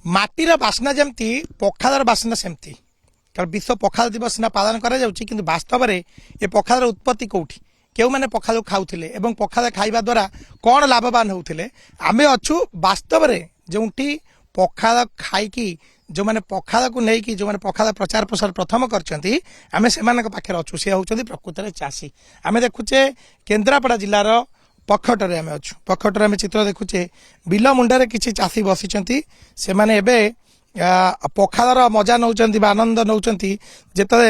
माटीर बास्ना जमती पखालर बास्ना सेमती कारण विश्व पखाल दिवस सिना पालन करा जाउची किंतु वास्तव में ये पखालर उत्पत्ति कोठी केउ माने पखाल खाउथिले एवं पखाल खाइबा द्वारा कौन लाभवान होउथिले आमे अछु वास्तव में जोंटी पखाल खाइकी जो मैंने पखाल को लेकिन जो मैंने पखाल प्रचार प्रसार प्रथम करछंती आमे सेमानक पाखे अच्छु से होउछंती प्रकृत रे चासी आमे देखुचे केन्द्रापड़ा जिल्लार पखटरे आमे अच्छु पखटरे आमे चित्र देखुचे बिल मुंडारे किछि चासी बसिचंती से माने एबे पखालर मजा नौचंती बा आनंद नौचंती जेतले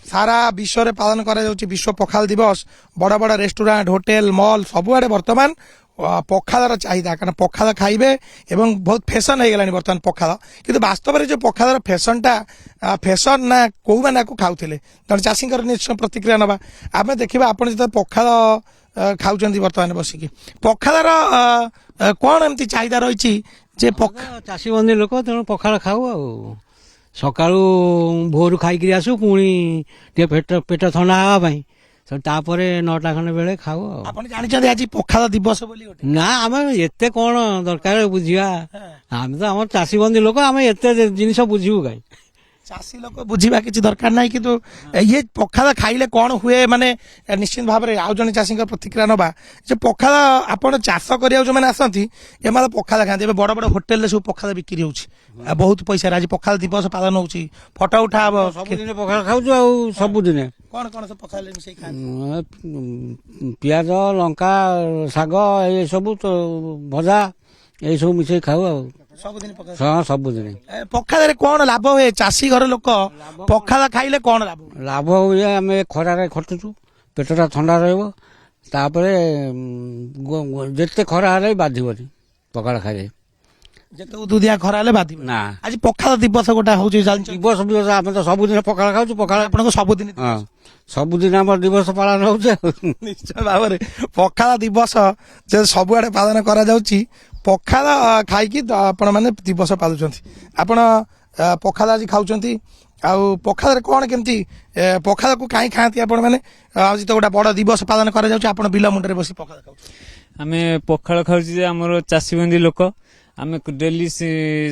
सारा विश्व रे पालन करा जाउची विश्व पखाल दिवस बड़ बड़ रेस्टोरेंट होटेल मॉल सबुआडे वर्तमान पखालर चाहिदा कारण पखाल खाइबे एवं बहुत फैशन हो गलानी वर्तमान पखाल किंतु वास्तव में जो पखालर फैशनटा फैशन ना कौ मैंने खाऊले तेणु चाषी निश्चय प्रतिक्रिया नवा आम देखा आप जो पखाल खाऊं बर्तमान बसिकी पखालर कौन एमती चाहिदा रही जे चाषी बंदी लोक तेणु पखाल खाऊ सकाळू भोर खाई आसू पुणी पेट थंडा हवाई तापरे 9टा खंडे बेले खाऊ आपण जानिछथि आज पखाल दिवस बोली गोटे ना आमे एते कोन दरकार बुझिया आमे तो हमर चाषी बंदी लोक आमे एते जिनिस बुझिबु गाय चाषी लोक बुझिबा किछि दरकार नाही किंतु ये पखाल खाइले कोन हुए माने निश्चित भाव रे आउ जने चाषी प्रतिक्रिया नबा जे पखाल आपण चाष करिया जो माने आसंती एमाल पखाल खाते बड़ बड़ होटेल रे सब पखाल बिक्री होउछि बहुत पैसा आज पखाल दिवस पालन होउछि फोटो उठाब सब दिन पखाल खाउछु आ सब दिन कौन कौन सब पखाल मिसई खान पियाज लंका साग ए सब तो भजा ए सब मिसई खाऊ आ सबुदिन पखाल हां सबुदिन पखाल रे कोन लाभ होए चाषी घर लोक पखाल खाइले कोन लाभ लाभ होए हमें खरा रे खटुछु पेटटा ठंडा रहबो तापरे जेते खरा रे बाधिबनी पखाल खाइले जेते उदुदिया खरा ले बाधिब ना आज पखाल दिवस गोटा होउछि दिवस दिवस आमे तो सबुदिन पखाल खाउछु पखाल आपनको सबुदिन हां सबुदिन हमर दिवस पालन होउछ निश्चय भाव पखाल दिवस जे सबुआडे पालन करा जाउछि पखाल खाइकी आपण माने दिवस पालुचंती आपण पखाल आज खाउचंती आउ पखाल रे कोन केमती पखाल को काई खाती आपण माने आज तो गोटा बड़ दिवस पालन करा जाउछि आपण बिल मुंडरे बसी पखाल खाउ आमे पखाल खाउछि जे हमर चासी बंदी लोक आमे डेली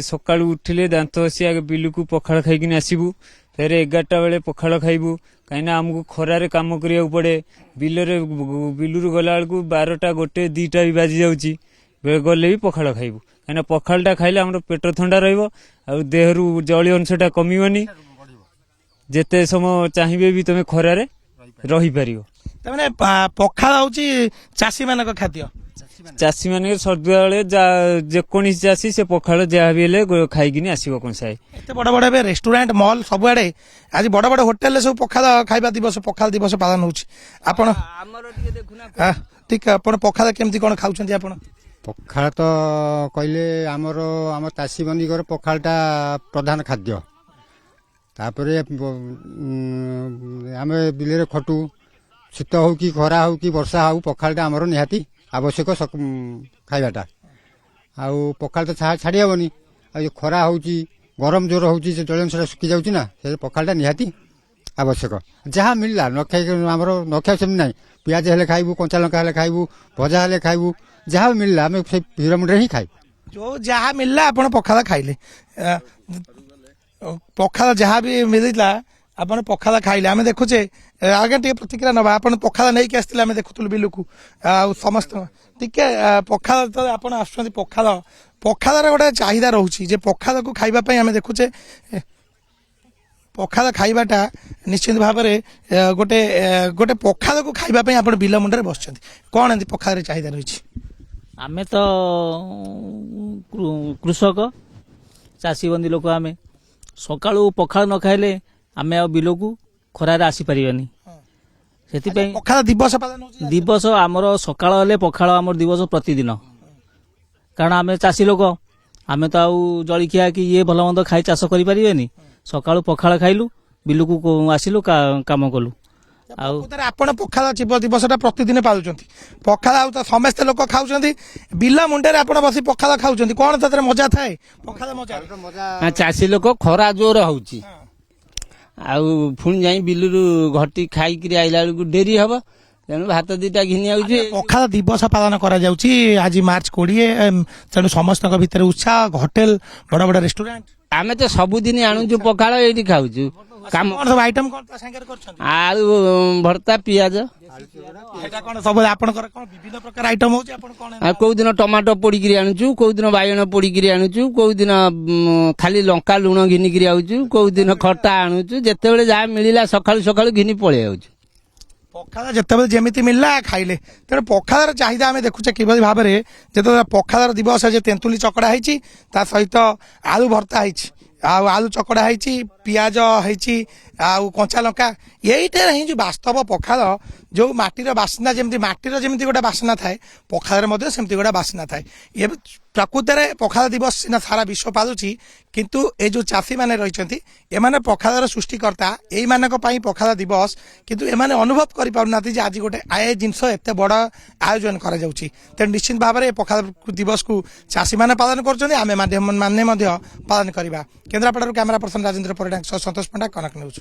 सकाळू उठिले दांत हसी आगे बिलुकू पखाल खाइकिन आसीबू फेर 11टा बेले पखाल खाइबू कहीं आमको खरारे काम करिया पड़े बिलुरु गला बेलू 12टा 1 2टा भी बाजी जाउची गले भी पखाल खाइबू कहीं पखालटा खाइले हमर पेट ठंडा रहइबो आ देहरु जली अंशटा कमिवनी जेते समय चाहिबे भी तमे खरारे रही पारिबो तमने पखाल होची चासी मानक खाद्य चाषी मान सर्दुआ बेले जेकोनी चाषी से पखाल जहाँ भी हेले खाइकिन आसो कंसाए एत बड़ बड़ रेस्टोरेंट मॉल सबुआडे आज बड़ बड़ होटेल सब पखाल खाइबा दिवस पखाल दिवस पालन होउछि आपण ठीक आपण पखाल केमती कोन खाउछन्ती आपण पखाल तो कहले आम चाषी बंदी पखालटा प्रधान खाद्य तापरे आम बिल खटू शीत हो कि खरा हो कि वर्षा हो पखालटा आमर निहाती आवश्यक खाइबाटा आउ पखाल तो छाड़ी हेनी खरा हो गरम जोर हो जलन से सुखी जाऊँ ना से पखालटा निहाती आवश्यक जहाँ मिलला न खाई आमर न खाई सेमती ना पियाज हेले खाइबू कंचा लंका हेले खाइबू भजा हेले खाइबू जहाँ मिलला आम से हिरमुंडे ही खाइबू जो जहाँ मिलला आपण पखाल खाइले पखाल जहाँ भी मिलला आपण पखाल खाइले आमे देखुचे आगे टे प्रतिक्रिया नबा आपण पखाल नहीं के आस्तिले आमे देखुतुल बिलुकु आ समस्त टिके पखाल तो आपण आछुंती पखाल पखाल रे गोटे चाहिदा रहउची जे पखाल को खाइबा पई आमे देखुचे पखाल खाइबाटा निश्चित भाव रे गोटे गोटे पखाल को खाइबा पई आपण बिल मुंडरे बसछंती कोन एंती पखाल रे चाहिदा रहिछि आमे तो कृषक चाषी बंदी लोक आमे सकाळू पखाल न खाइले आमे आ बिलकू खरारे आसी परिबानी सेति पखाल दिवस पालन होउछि दिवस आमर सकाळ हेले पखाल आमर दिवस प्रतिदिन कारण आमे चाषी लोक आमे तो आउ जळिखिया कि ये भल मंद खाई चाष करि परिबेनी सकाळू पखाल खाइलु बिलकू आसिलु काम कलु आपण पखाल दिवसटा प्रतिदिन पालुचंती पखाल आउ समस्त लोक खाउचंती बिल मुंडे आपण बसी पखाल खाउचंती कोन ततरे मजा थाए पखाल मजा चाषी लोक खरा जोर होउची आउ पुणी जाई बिलुरु घटी खाई आइला बेलू डेरी हम ତେଣୁ ଭାତ ଦିଟା ଘିନି ଆଉଛି। ପଖାଳ ଦିବସ ପାଳନ କରାଯାଉଛି ଆଜି ମାର୍ଚ୍ଚ 20 ତେଣୁ ସମସ୍ତଙ୍କ ଭିତରେ ଉତ୍ସାହ ହୋଟେଲ ବଡ ବଡ ରେଷ୍ଟୁରାଣ୍ଟ ଆମେ ତ ସବୁଦିନ ଆଣୁଛୁ ପଖାଳ ଏଇଠି ଖାଉଛୁ। କାମ କଣ ସବୁ ଆଇଟମ କଣ ତା ସାଙ୍ଗରେ କରୁଛନ୍ତି ଆଳୁ ଭର୍ତ୍ତା ପିଆଜ ଏଇଟା କଣ ସବୁ ଆପଣଙ୍କର କଣ ବିଭିନ୍ନ ପ୍ରକାର ଆଇଟମ ହଉଛି ଆପଣ କଣ ଆଉ କୋଉଦିନ ଟମାଟୋ ପୋଡିକିରି ଆଣୁଛୁ, କୋଉଦିନ ବାଇଗଣ ପୋଡିକିରି ଆଣୁଛୁ, କୋଉଦିନ ଖାଲି ଲଙ୍କା ଲୁଣ ଘିନିକିରି ଆଉଛୁ, କୋଉଦିନ ଖଟା ଆଣୁଛୁ। ଯେତେବେଳେ ଯାହା ମିଳିଲା ସକାଳୁ ସକାଳୁ ଘିନି ପଳେଇ ଆଉଛୁ। ପଖାଳ ଯେତେବେଳେ ଯେମିତି ମିଳିଲା ଖାଇଲେ। ତେଣୁ ପଖାଳର ଚାହିଦା ଆମେ ଦେଖୁଛେ କିଭଳି ଭାବରେ ଯେତେବେଳେ ପଖାଳର ଦିବସ ଯେ ତେନ୍ତୁଳି ଚକଡା ହେଇଛି ତା ସହିତ ଆଳୁ ଭର୍ତ୍ତା ହେଇଛି ଆଉ ଆଳୁ ଚକଡା ହେଇଛି ପିଆଜ ହେଇଛି ଆଉ କଞ୍ଚା ଲଙ୍କା ଏଇଟାରେ ହିଁ ଯୋଉ ବାସ୍ତବ ପଖାଳ ଯୋଉ ମାଟିର ବାସ୍ନା ଯେମିତି ମାଟିର ଯେମିତି ଗୋଟେ ବାସ୍ନା ଥାଏ ପଖାଳରେ ମଧ୍ୟ ସେମିତି ଗୋଟେ ବାସ୍ନା ଥାଏ। ଏବେ ପ୍ରକୃତରେ ପଖାଳ ଦିବସ ସିନା ସାରା ବିଶ୍ୱ ପାଳୁଛି କିନ୍ତୁ ଏ ଯୋଉ ଚାଷୀମାନେ ରହିଛନ୍ତି ଏମାନେ ପଖାଳର ସୃଷ୍ଟିକର୍ତ୍ତା ଏଇମାନଙ୍କ ପାଇଁ ପଖାଳ ଦିବସ କିନ୍ତୁ ଏମାନେ ଅନୁଭବ କରିପାରୁନାହାନ୍ତି ଯେ ଆଜି ଗୋଟେ ଏ ଜିନିଷ ଏତେ ବଡ ଆୟୋଜନ କରାଯାଉଛି। ତେଣୁ ନିଶ୍ଚିତ ଭାବରେ ଏ ପଖାଳ ଦିବସକୁ ଚାଷୀମାନେ ପାଳନ କରୁଛନ୍ତି ଆମେ ମାନେ ମଧ୍ୟ ପାଳନ କରିବା। କେନ୍ଦ୍ରାପଡ଼ାରୁ କ୍ୟାମେରା ପର୍ସନ ରାଜେନ୍ଦ୍ର ପରିଡ଼ାଙ୍କ ସହ ସନ୍ତୋଷ ପଣ୍ଡା କନକ ନ୍ୟୁଜ୍।